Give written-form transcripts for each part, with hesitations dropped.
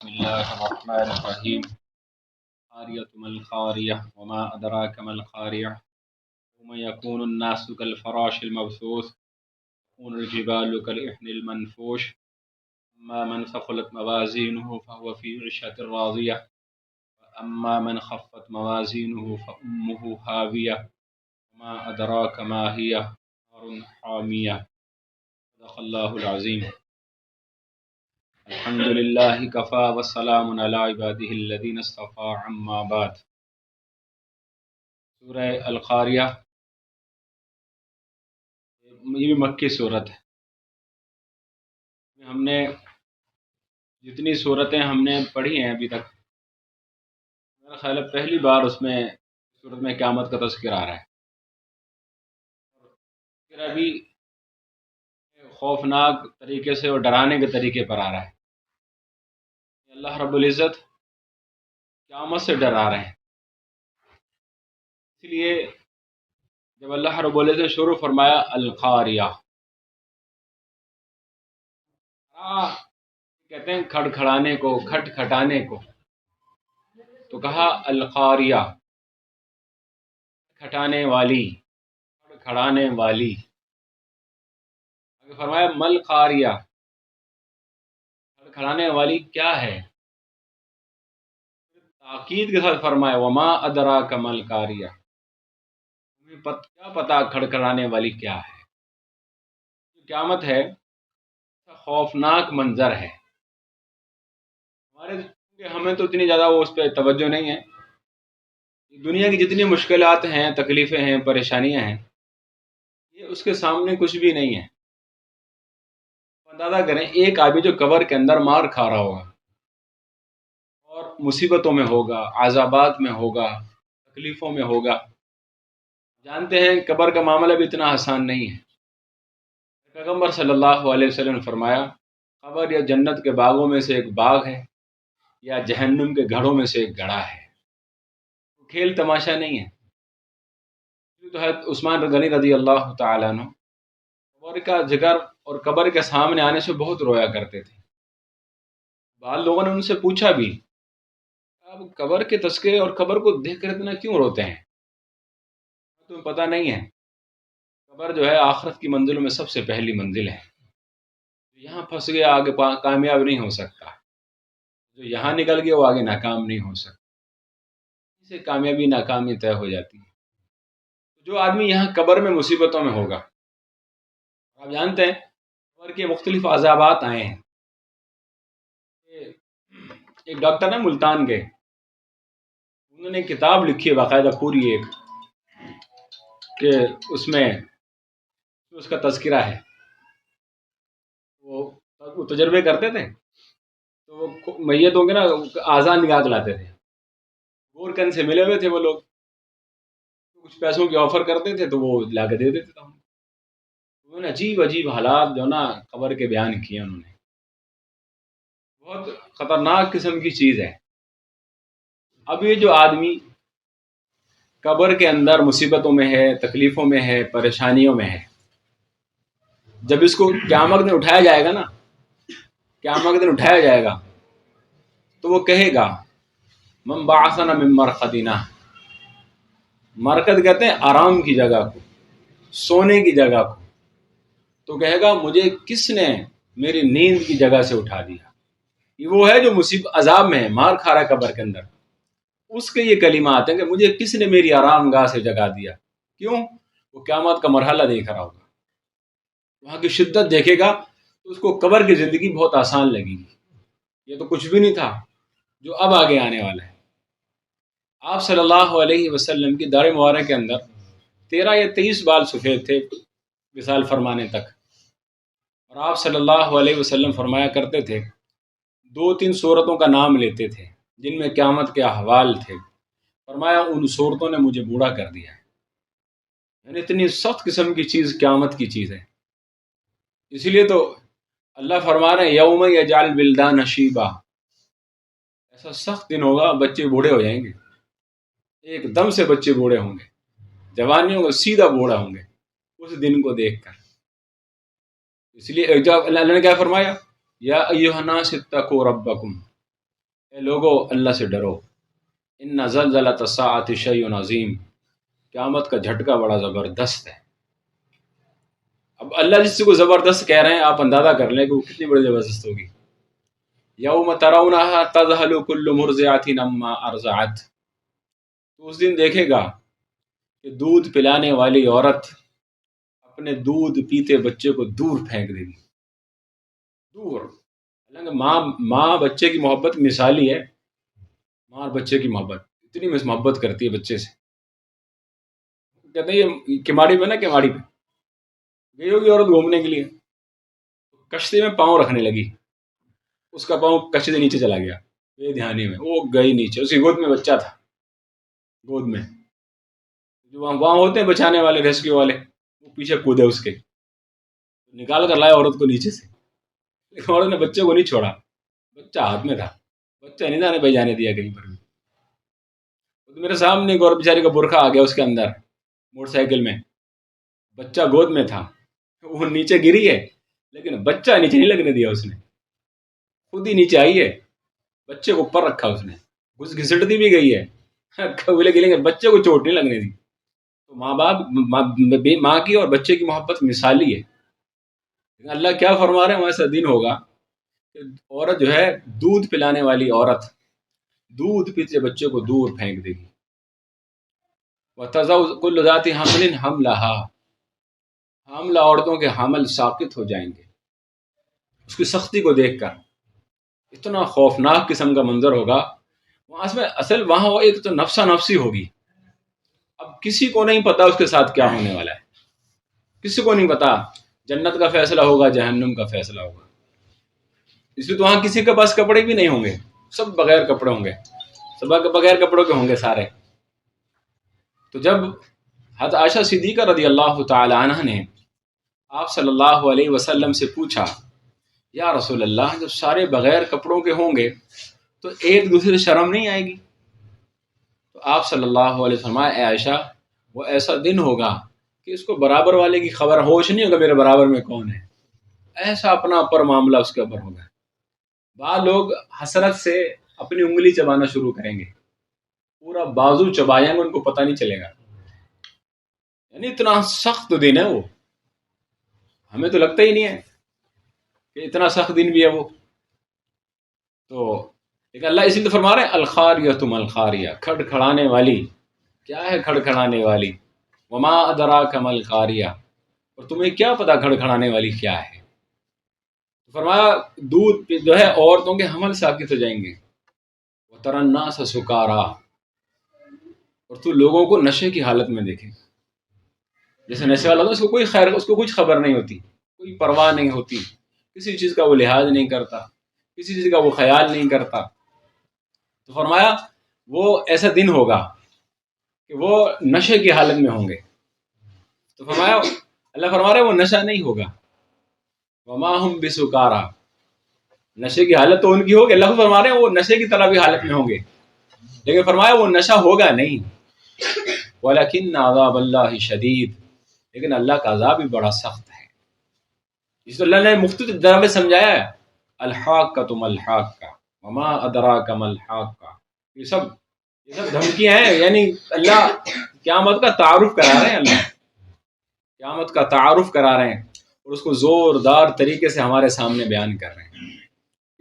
بسم الله الرحمن الرحيم. قارية ما القارية وما أدراك ما القارية يوم يكون الناس كالفراش المبثوث تكون الجبال كالإحن المنفوش أما من ثقلت موازينه فهو في عيشة راضية وأما من خفت موازينه فأمه هاوية وما أدراك ما هي نار حامية. صدق الله العظيم. الحمد لله كفى والسلام على عباده الذين اصطفى عما بعد. سورہ القاریہ یہ بھی مکی صورت ہے. ہم نے جتنی صورتیں ہم نے پڑھی ہیں ابھی تک، میرا خیال ہے پہلی بار اس میں صورت میں قیامت کا تذکر آ رہا ہے. پھر ابھی خوفناک طریقے سے اور ڈرانے کے طریقے پر آ رہا ہے. اللہ رب العزت قیامت سے ڈرا رہے ہیں. اس لیے جب اللہ رب العزت نے شروع فرمایا القاریہ، کہتے ہیں کھڑکھڑانے کو، کھٹ کھٹانے کو، تو کہا القاریہ، کھٹانے والی، کھڑانے والی. فرمایا مل قاریہ، کھڑانے والی کیا ہے. تاکید کے ساتھ فرمایا وما ادراک مل قاریہ، تمہیں کیا پتا کھڑکھڑانے والی کیا ہے. قیامت ہے، خوفناک منظر ہے. ہمیں تو اتنی زیادہ وہ اس پہ توجہ نہیں ہے. دنیا کی جتنی مشکلات ہیں، تکلیفیں ہیں، پریشانیاں ہیں، یہ اس کے سامنے کچھ بھی نہیں ہے. اندازہ کریں ایک آدمی جو قبر کے اندر مار کھا رہا ہوگا اور مصیبتوں میں ہوگا، عذابات میں ہوگا، تکلیفوں میں ہوگا. جانتے ہیں قبر کا معاملہ بھی اتنا آسان نہیں ہے. پیغمبر صلی اللہ علیہ وسلم نے فرمایا قبر یا جنت کے باغوں میں سے ایک باغ ہے یا جہنم کے گڑھوں میں سے ایک گڑھا ہے. کھیل تماشا نہیں ہے. تو حضرت عثمان غنی رضی اللہ تعالیٰ عنہ قبر کا ذکر اور قبر کے سامنے آنے سے بہت رویا کرتے تھے. بعض لوگوں نے ان سے پوچھا بھی اب قبر کے تذکرے اور قبر کو دیکھ کر اتنا کیوں روتے ہیں؟ تمہیں پتہ نہیں ہے قبر جو ہے آخرت کی منزلوں میں سب سے پہلی منزل ہے. یہاں پھنس گیا آگے کامیاب نہیں ہو سکتا، جو یہاں نکل گیا وہ آگے ناکام نہیں ہو سکتا. اسے کامیابی ناکامی طے ہو جاتی ہے. جو آدمی یہاں قبر میں مصیبتوں میں ہوگا، آپ جانتے ہیں قبر کے مختلف عذابات آئے ہیں. ایک ڈاکٹر ہے ملتان کے، انہوں نے کتاب لکھی ہے باقاعدہ پوری ایک، کہ اس میں اس کا تذکرہ ہے. وہ تجربے کرتے تھے تو وہ میتوں کے نا اعضاء نکال لاتے تھے. گور کن سے ملے ہوئے تھے وہ لوگ، کچھ پیسوں کی آفر کرتے تھے تو وہ لا کے دے دیتے تھے. انہوں نے عجیب عجیب حالات جو نا قبر کے بیان کیے. انہوں نے بہت خطرناک قسم کی چیز ہے. اب یہ جو آدمی قبر کے اندر مصیبتوں میں ہے، تکلیفوں میں ہے، پریشانیوں میں ہے، جب اس کو قیامت میں اٹھایا جائے گا نا، قیامت دن اٹھایا جائے گا تو وہ کہے گا من بعثنا من مرقدنا. مرقد کہتے ہیں آرام کی جگہ کو، سونے کی جگہ کو. تو کہے گا مجھے کس نے میری نیند کی جگہ سے اٹھا دیا. یہ وہ ہے جو مصیبت عذاب میں ہے، مار کھا رہا ہے قبر کے اندر، اس کے یہ کلمات ہیں کہ مجھے کس نے میری آرام گاہ سے جگا دیا. کیوں؟ وہ قیامت کا مرحلہ دیکھ رہا ہوگا، وہاں کی شدت دیکھے گا تو اس کو قبر کی زندگی بہت آسان لگے گی. یہ تو کچھ بھی نہیں تھا جو اب آگے آنے والا ہے. آپ صلی اللہ علیہ وسلم کی دار مبارک کے اندر 13 یا 23 بال سفید تھے وصال فرمانے تک. اور آپ صلی اللہ علیہ وسلم فرمایا کرتے تھے 2-3 صورتوں کا نام لیتے تھے جن میں قیامت کے احوال تھے. فرمایا ان صورتوں نے مجھے بوڑھا کر دیا. یعنی اتنی سخت قسم کی چیز قیامت کی چیز ہے. اسی لیے تو اللہ فرما رہے ہیں یوم یجعل الولدان شیبا. ایسا سخت دن ہوگا بچے بوڑھے ہو جائیں گے، ایک دم سے بچے بوڑھے ہوں گے، جوانی ہوں گے سیدھا بوڑھا ہوں گے اس دن کو دیکھ کر. اس لیے جب اللہ نے کیا فرمایا یا ایھا الناس اتقوا ربکم، اے لوگو اللہ سے ڈرو، ان زلزلۃ الساعۃ شیء عظیم، قیامت کا جھٹکا بڑا زبردست ہے۔ اب اللہ جس کو زبردست کہہ رہے ہیں آپ اندازہ کر لیں کہ وہ کتنی بڑی زبردست ہوگی۔ یوم ترونھا تذہل کل مرضعۃ عما ارضعت، تو اس دن دیکھے گا کہ دودھ پلانے والی عورت اپنے دودھ پیتے بچے کو دور پھینک دے گی، دور۔ حالانکہ ماں بچے کی محبت مثالی ہے، ماں اور بچے کی محبت اتنی محبت کرتی ہے بچے سے۔ کہتے ہیں یہ کماڑی پہ نا، کماڑی پہ گئی ہوگی عورت گھومنے کے لیے، کشتی میں پاؤں رکھنے لگی، اس کا پاؤں کشتی سے نیچے چلا گیا بے دھیانی میں، وہ گئی نیچے، اس کی گود میں بچہ تھا، گود میں جو وہاں ہوتے ہیں بچانے والے، ریسکیو والے، وہ پیچھے کودے اس کے، نکال کر لائے عورت کو نیچے سے، لیکن عورت نے بچے کو نہیں چھوڑا، بچہ ہاتھ میں تھا، بچہ نہیں جانے بھائی جانے دیا کہیں پر بھی۔ تو میرے سامنے ایک اور بیچاری کا برقع آ گیا اس کے اندر، موٹر سائیکل میں، بچہ گود میں تھا، وہ نیچے گری ہے لیکن بچہ نیچے نہیں لگنے دیا، اس نے خود ہی نیچے آئی ہے، بچے کو اوپر رکھا اس نے، گھسٹتی بھی گئی ہے کبولے گلیں گے، بچے کو چوٹ نہیں لگنے دی۔ تو ماں کی اور بچے کی محبت مثالی ہے، لیکن اللہ کیا فرما رہے ہیں، ایسا دن ہوگا کہ عورت جو ہے دودھ پلانے والی عورت دودھ پیتے بچے کو دور پھینک دے گی۔ وَتَضَعُ كُلُّ ذَاتِ حَمْلٍ حَمْلَهَا، حاملہ عورتوں کے حمل ساقط ہو جائیں گے، اس کی سختی کو دیکھ کر اتنا خوفناک قسم کا منظر ہوگا وہاں وہ ایک تو نفسا نفسی ہوگی، اب کسی کو نہیں پتا اس کے ساتھ کیا ہونے والا ہے، کسی کو نہیں پتا، جنت کا فیصلہ ہوگا جہنم کا فیصلہ ہوگا، اس لیے تو وہاں کسی کے پاس کپڑے بھی نہیں ہوں گے، سب بغیر کپڑے ہوں گے، سب بغیر کپڑوں کے ہوں گے سارے۔ تو جب حضرت عائشہ صدیقہ رضی اللہ تعالی عنہ نے آپ صلی اللہ علیہ وسلم سے پوچھا، یا رسول اللہ جب سارے بغیر کپڑوں کے ہوں گے تو ایک دوسرے سے شرم نہیں آئے گی؟ تو آپ صلی اللہ علیہ وسلم، اے عائشہ وہ ایسا دن ہوگا کہ اس کو برابر والے کی خبر ہوش نہیں ہوگا میرے برابر میں کون ہے، ایسا اپنا اوپر معاملہ اس کے اوپر ہوگا۔ بعض لوگ حسرت سے اپنی انگلی چبانا شروع کریں گے، پورا بازو چبائیں گے، ان کو پتہ نہیں چلے گا، یعنی اتنا سخت دن ہے وہ، ہمیں تو لگتا ہی نہیں ہے کہ اتنا سخت دن بھی ہے وہ۔ تو لیکن اللہ اسی لیے فرما رہے ہیں الخاریۃ ما الخاریہ، کھڑکھڑانے والی، کیا ہے کھڑکھڑانے والی، وما ادراک ما الخاریہ، اور تمہیں کیا پتا کھڑکھڑانے والی کیا ہے۔ فرمایا دودھ جو ہے عورتوں کے حمل ساقط ہو جائیں گے، وتری الناس سکارا، اور تو لوگوں کو نشے کی حالت میں دیکھے، جیسے نشے والا ہوتا ہے، اس کو کوئی خیر، اس کو کچھ خبر نہیں ہوتی، کوئی پرواہ نہیں ہوتی، کسی چیز کا وہ لحاظ نہیں کرتا، کسی چیز کا وہ خیال نہیں کرتا۔ تو فرمایا وہ ایسا دن ہوگا کہ وہ نشے کی حالت میں ہوں گے۔ تو فرمایا اللہ فرما رہے وہ نشہ نہیں ہوگا، وما ہم بسکارا، نشے کی حالت تو ان کی ہوگی، اللہ فرما رہے ہیں وہ نشے کی طرح بھی حالت میں ہوں گے، لیکن فرمایا وہ نشہ ہوگا نہیں، ولیکن عذاب اللہ شدید، لیکن اللہ کا عذاب بھی بڑا سخت ہے۔ اس تو اللہ نے مختلف طرح میں سمجھایا ہے، الحاقۃ ما الحاقۃ وما ادراک ما الحاقۃ، یہ سب دھمکیاں ہیں، یعنی اللہ قیامت کا تعارف کرا رہے ہیں، اللہ قیامت کا تعارف کرا رہے ہیں، اور اس کو زوردار طریقے سے ہمارے سامنے بیان کر رہے ہیں۔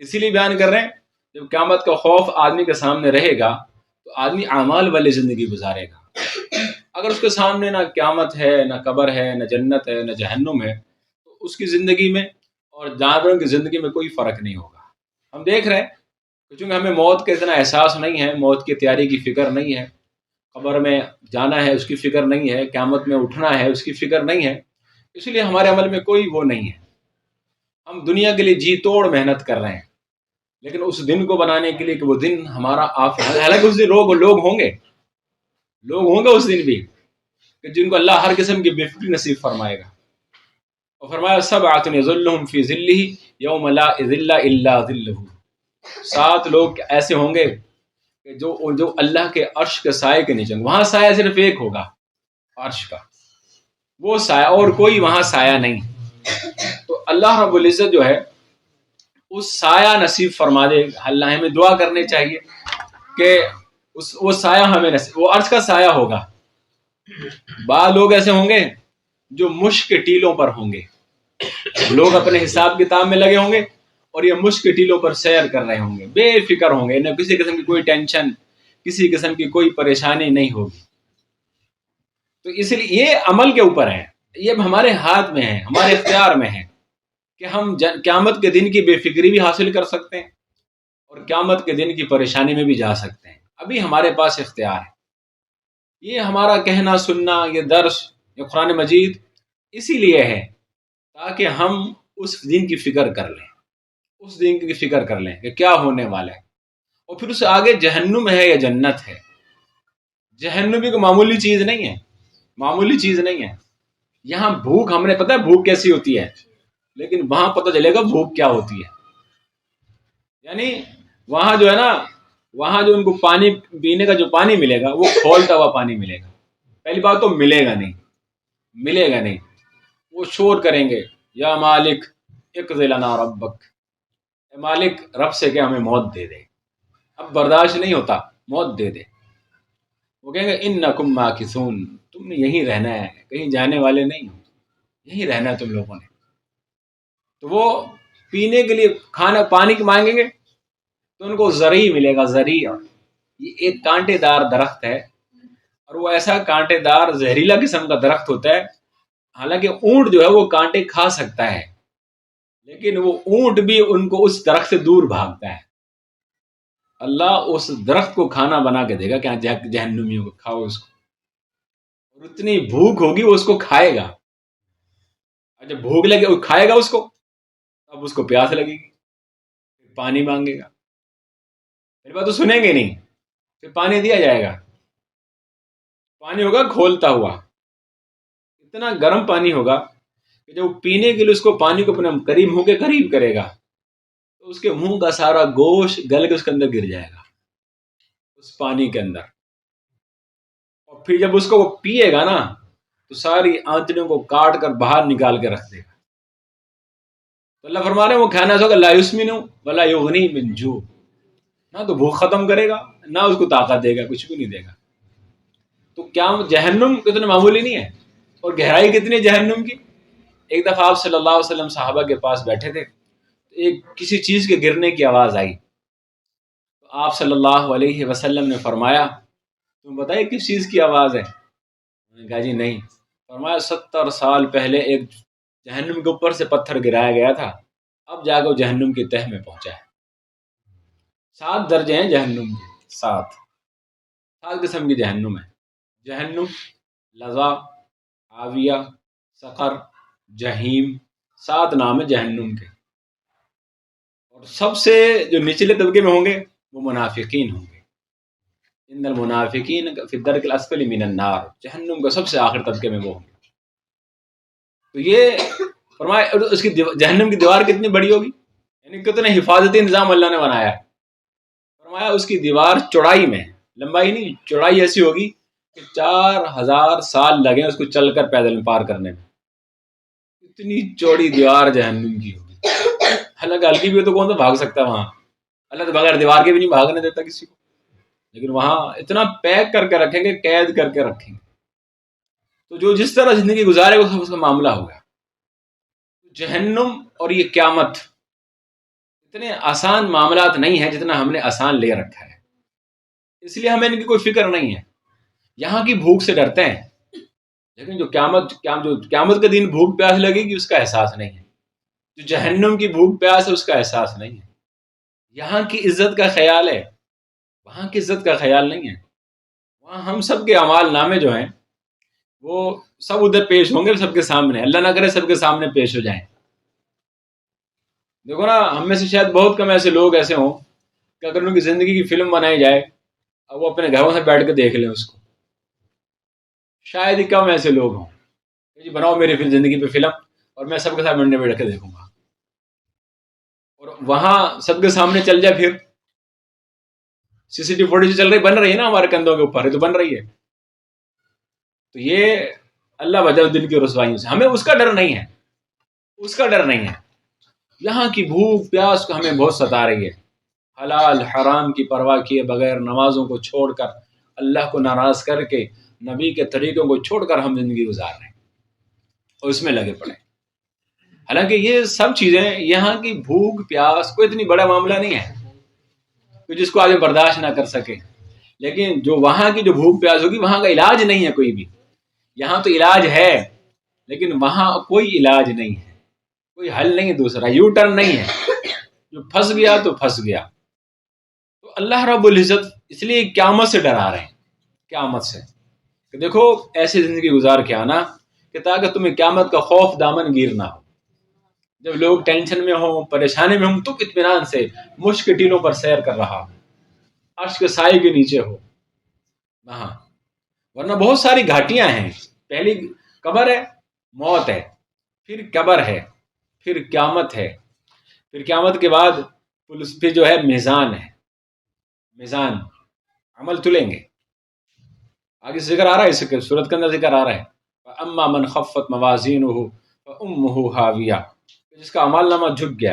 اسی لیے بیان کر رہے ہیں جب قیامت کا خوف آدمی کے سامنے رہے گا تو آدمی اعمال والی زندگی گزارے گا۔ اگر اس کے سامنے نہ قیامت ہے، نہ قبر ہے، نہ جنت ہے، نہ جہنم ہے، تو اس کی زندگی میں اور جانوروں کی زندگی میں کوئی فرق نہیں ہوگا۔ ہم دیکھ رہے ہیں کہ چونکہ ہمیں موت کا اتنا احساس نہیں ہے، موت کی تیاری کی فکر نہیں ہے، قبر میں جانا ہے اس کی فکر نہیں ہے، قیامت میں اٹھنا ہے اس کی فکر نہیں ہے، اس لیے ہمارے عمل میں کوئی وہ نہیں ہے، ہم دنیا کے لیے جی توڑ محنت کر رہے ہیں، لیکن اس دن کو بنانے کے لیے کہ وہ دن ہمارا حالانکہ اس دن لوگ ہوں گے اس دن بھی کہ جن کو اللہ ہر قسم کی بے فکری نصیب فرمائے گا، اور فرمایا سبعۃ یظلهم فی ظلہ یوم لا ظل الا ظلہ، 7 لوگ ایسے ہوں گے کہ جو اللہ کے عرش کے سائے کے نیچے، وہاں سایہ صرف ایک ہوگا، عرش کا وہ سایہ، اور کوئی وہاں سایہ نہیں۔ تو اللہ رب العزت جو ہے اس سایہ نصیب فرما دے. اللہ ہمیں دعا کرنی چاہیے کہ وہ سایہ ہمیں نصیب، وہ عرش کا سایہ ہوگا. بعض لوگ ایسے ہوں گے جو مشک کے ٹیلوں پر ہوں گے، لوگ اپنے حساب کتاب میں لگے ہوں گے اور یہ مشک کے ٹیلوں پر سیر کر رہے ہوں گے، بے فکر ہوں گے، نہ کسی قسم کی کوئی ٹینشن، کسی قسم کی کوئی پریشانی نہیں ہوگی. تو اس لیے یہ عمل کے اوپر ہے، یہ ہمارے ہاتھ میں ہے، ہمارے اختیار میں ہے کہ ہم قیامت کے دن کی بے فکری بھی حاصل کر سکتے ہیں اور قیامت کے دن کی پریشانی میں بھی جا سکتے ہیں. ابھی ہمارے پاس اختیار ہے. یہ ہمارا کہنا سننا، یہ درس، یہ قرآن مجید اسی لیے ہے تاکہ ہم اس دن کی فکر کر لیں، اس دن کی فکر کر لیں کہ کیا ہونے والا ہے. اور پھر اس سے آگے جہنم ہے یا جنت ہے. جہنم بھی کوئی معمولی چیز نہیں ہے، معمولی چیز نہیں ہے. یہاں بھوک، ہم نے پتہ ہے بھوک کیسی ہوتی ہے، لیکن وہاں پتہ چلے گا بھوک کیا ہوتی ہے. یعنی وہاں جو ہے نا، وہاں جو ان کو پانی پینے کا جو پانی ملے گا وہ کھولتا ہوا پانی ملے گا. پہلی بات تو ملے گا نہیں، ملے گا نہیں. وہ شور کریں گے، یا مالک اقض لنا ربک، اے مالک رب سے کہ ہمیں موت دے دے، اب برداشت نہیں ہوتا، موت دے دے. وہ کہیں گے انکم ماکثون، تم نے یہیں رہنا ہے، کہیں جانے والے نہیں ہو، یہیں رہنا ہے تم لوگوں نے. تو وہ پینے کے لیے کھانا پانی مانگیں گے تو ان کو زرعی ملے گا. زرعی یہ ایک کانٹے دار درخت ہے، اور وہ ایسا کانٹے دار زہریلا قسم کا درخت ہوتا ہے. حالانکہ اونٹ جو ہے وہ کانٹے کھا سکتا ہے، لیکن وہ اونٹ بھی ان کو اس درخت سے دور بھاگتا ہے. اللہ اس درخت کو کھانا بنا کے دے گا کہ جہنمیوں کو کھاؤ اس کو، اور اتنی بھوک ہوگی وہ اس کو کھائے گا. جب بھوک لگے وہ کھائے گا اس کو، اب اس کو پیاس لگے گی، پانی مانگے گا. میری بات تو سنیں گے نہیں، پھر پانی دیا جائے گا. پانی ہوگا کھولتا ہوا، اتنا گرم پانی ہوگا کہ جب پینے کے لیے اس کو پانی کو اپنے قریب منہ کے قریب کرے گا تو اس کے منہ کا سارا گوشت گل کے اس کے اندر گر جائے گا، اس پانی کے اندر. اور پھر جب اس کو وہ پیے گا نا تو ساری آنتڑیوں کو کاٹ کر باہر نکال کے رکھ دے گا. تو اللہ فرما رہے ہیں وہ کھانا ایسا ہوگا لا یسمن ولا یغنی من جوع، نہ تو بھوک ختم کرے گا نہ اس کو طاقت دے گا، کچھ بھی نہیں دے گا. تو کیا جہنم کتنے معمولی نہیں ہے، اور گہرائی کتنی ہے جہنم کی. ایک دفعہ آپ صلی اللہ علیہ وسلم صحابہ کے پاس بیٹھے تھے، ایک کسی چیز کے گرنے کی آواز آئی. تو آپ صلی اللہ علیہ وسلم نے فرمایا تم بتائیے کس چیز کی آواز ہے؟ انہوں نے کہا جی نہیں. فرمایا 70 سال پہلے ایک جہنم کے اوپر سے پتھر گرایا گیا تھا، اب جا کے جہنم کی تہ میں پہنچا ہے. 7 درجے ہیں جہنم کے، 7 قسم کی جہنم ہے. جہنم، لظا، آویہ، سقر، جہیم، 7 نام ہے جہنم کے. اور سب سے جو نچلے طبقے میں ہوں گے وہ منافقین ہوں گے. ان المنافقین فی الدرک الاسفل من النار، جہنم کا سب سے آخر طبقے میں وہ ہوں گے. تو یہ فرمایا اس کی جہنم کی دیوار کتنی بڑی ہوگی، یعنی کتنے حفاظتی نظام اللہ نے بنایا ہے. فرمایا اس کی دیوار چوڑائی میں، لمبائی نہیں، چوڑائی ایسی ہوگی کہ 4000 سال لگیں اس کو چل کر پیدل پار کرنے میں. اتنی چوڑی دیوار جہنم کی ہوگی. حالانکہ ہلکی بھی ہو تو کون سا بھاگ سکتا ہے وہاں، اللہ تو بغیر دیوار کے بھی نہیں بھاگنے دیتا کسی کو، لیکن وہاں اتنا پیک کر کے رکھیں گے، قید کر کے رکھیں گے. تو جو جس طرح زندگی گزارے گا اس کا معاملہ ہوگا. جہنم اور یہ قیامت اتنے آسان معاملات نہیں ہیں جتنا ہم نے آسان لے رکھا ہے، اس لیے ہمیں ان کی کوئی فکر نہیں ہے. یہاں کی بھوک سے ڈرتے ہیں، لیکن جو قیامت کے دن بھوک پیاس لگے گی اس کا احساس نہیں ہے. جو جہنم کی بھوک پیاس ہے اس کا احساس نہیں ہے. یہاں کی عزت کا خیال ہے، وہاں کی عزت کا خیال نہیں ہے. وہاں ہم سب کے اعمال نامے جو ہیں وہ سب ادھر پیش ہوں گے، سب کے سامنے، اللہ نہ کرے سب کے سامنے پیش ہو جائیں. دیکھو نا، ہم میں سے شاید بہت کم ایسے لوگ ایسے ہوں کہ اگر ان کی زندگی کی فلم بنائی جائے اب وہ اپنے گھروں سے بیٹھ کے دیکھ لیں اس کو. شاید ہی کم ایسے لوگ ہوں کہ جی بناؤ میری زندگی پہ فلم اور میں سب کے ساتھ منڈے بیٹھ کے دیکھوں گا. اور وہاں سب کے سامنے چل جائے، پھر سی سی ٹی وی فوٹیج چل رہی، بن رہی ہے نا ہمارے کندھوں کے اوپر، یہ تو بن رہی ہے. تو یہ اللہ بچاؤ دن کی رسوائیوں سے. ہمیں اس کا ڈر نہیں ہے، اس کا ڈر نہیں ہے. یہاں کی بھوک پیاس کو ہمیں بہت ستا رہی ہے، حلال حرام کی پرواہ کیے بغیر نمازوں کو چھوڑ کر، اللہ کو ناراض کر کے، نبی کے طریقوں کو چھوڑ کر ہم زندگی گزار رہے ہیں اور اس میں لگے پڑے۔ حالانکہ یہ سب چیزیں یہاں کی بھوک پیاس کوئی اتنی بڑا معاملہ نہیں ہے کہ جس کو آدمی برداشت نہ کر سکے، لیکن جو وہاں کی جو بھوک پیاس ہوگی وہاں کا علاج نہیں ہے کوئی بھی۔ یہاں تو علاج ہے لیکن وہاں کوئی علاج نہیں ہے، کوئی حل نہیں ہے، دوسرا یو ٹرن نہیں ہے، جو پھنس گیا تو پھنس گیا۔ تو اللہ رب العزت اس لیے قیامت سے ڈرا رہے ہیں، قیامت سے کہ دیکھو ایسی زندگی گزار کے آنا کہ تاکہ تمہیں قیامت کا خوف دامن گیر نہ ہو۔ جب لوگ ٹینشن میں ہوں، پریشانی میں ہوں، تو اطمینان سے مشک کے ٹیلوں پر سیر کر رہا ہو، عرش کے سائے کے نیچے ہو وہاں۔ ورنہ بہت ساری گھاٹیاں ہیں، پہلی قبر ہے، موت ہے، پھر قبر ہے، پھر قیامت ہے، پھر قیامت کے بعد پھر جو ہے میزان ہے، میزان عمل تلیں گے۔ آگے ذکر آ رہا ہے، اس صورت کے اندر ذکر آ رہا ہے اما من خفت موازینہ فامہ ہاویہ، جس کا عمل نامہ جھک گیا،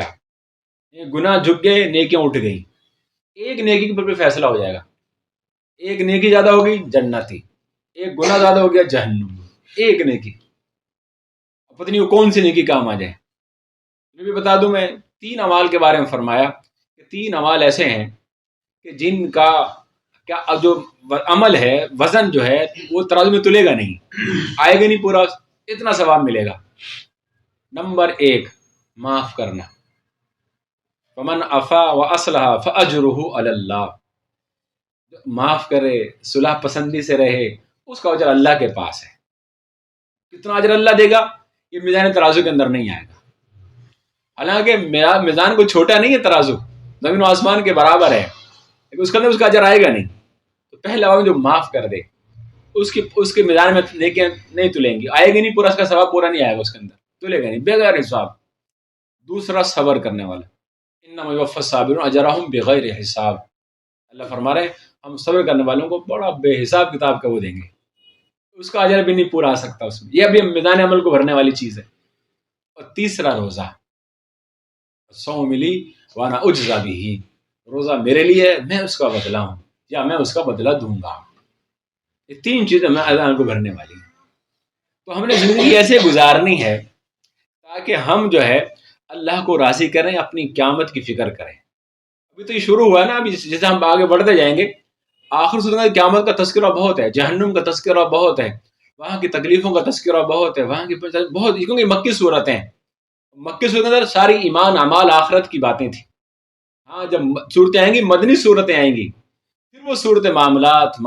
یہ گناہ جھک گئے، نیکیاں اٹھ گئیں، ایک نیکی پر بھی فیصلہ ہو جائے گا، ایک نیکی زیادہ ہوگی جنتی، ایک گناہ زیادہ ہو گیا جہنم، ایک نیکی، پتہ نہیں وہ کون سی نیکی کام آ جائے۔ یہ بھی بتا دوں میں، 3 اعمال کے بارے میں فرمایا کہ 3 اعمال ایسے ہیں کہ جن کا کیا جو عمل ہے، وزن جو ہے وہ ترازو میں تلے گا نہیں، آئے گا نہیں پورا، اتنا ثواب ملے گا۔ نمبر 1 معاف کرنا، فمن عفا واصلح فاجرہ علی اللہ، معاف کرے، صلح پسندی سے رہے، اس کا اجر اللہ کے پاس ہے۔ کتنا اجر اللہ دے گا یہ میزان ترازو کے اندر نہیں آئے گا، حالانکہ میزان کو چھوٹا نہیں ہے، ترازو زمین و آسمان کے برابر ہے، لیکن اس کے اندر اس کا اجر آئے گا نہیں۔ تو پہلا جو معاف کر دے اس کے میدان میں نیکیاں نہیں تلیں گی، آئے گی نہیں پورا، اس کا ثواب پورا نہیں آئے گا، اس کے اندر تلے گا نہیں بغیر حساب۔ دوسرا صبر کرنے والا، انما یوفی الصابرون اجرہم بغیر حساب، اللہ فرما رہے ہیں ہم صبر کرنے والوں کو بڑا بے حساب کتاب کا وہ دیں گے، اس کا اجر بھی نہیں پورا آ سکتا اس میں، یہ ابھی میدان عمل کو بھرنے والی چیز ہے۔ اور تیسرا روزہ، صوم لی وانا اجزا بہ، روزہ میرے لیے، میں اس کا بدلہ ہوں یا میں اس کا بدلہ دوں گا۔ یہ 3 چیزیں میں اذان کو بھرنے والی ہیں۔ تو ہم نے زندگی ایسے گزارنی ہے تاکہ ہم جو ہے اللہ کو راضی کریں، اپنی قیامت کی فکر کریں۔ ابھی تو یہ شروع ہوا ہے نا، ابھی جیسے ہم آگے بڑھتے جائیں گے آخر سے قیامت کا تذکرہ بہت ہے، جہنم کا تذکرہ بہت ہے، وہاں کی تکلیفوں کا تذکرہ بہت ہے، وہاں کی بہت، کیونکہ مکی صورتیں ہیں، مکی صورت کے اندر ساری ایمان اعمال آخرت کی باتیں تھیں۔ ہاں جب صورتیں آئیں گی، مدنی صورتیں آئیں گی، پھر وہ صورت معاملات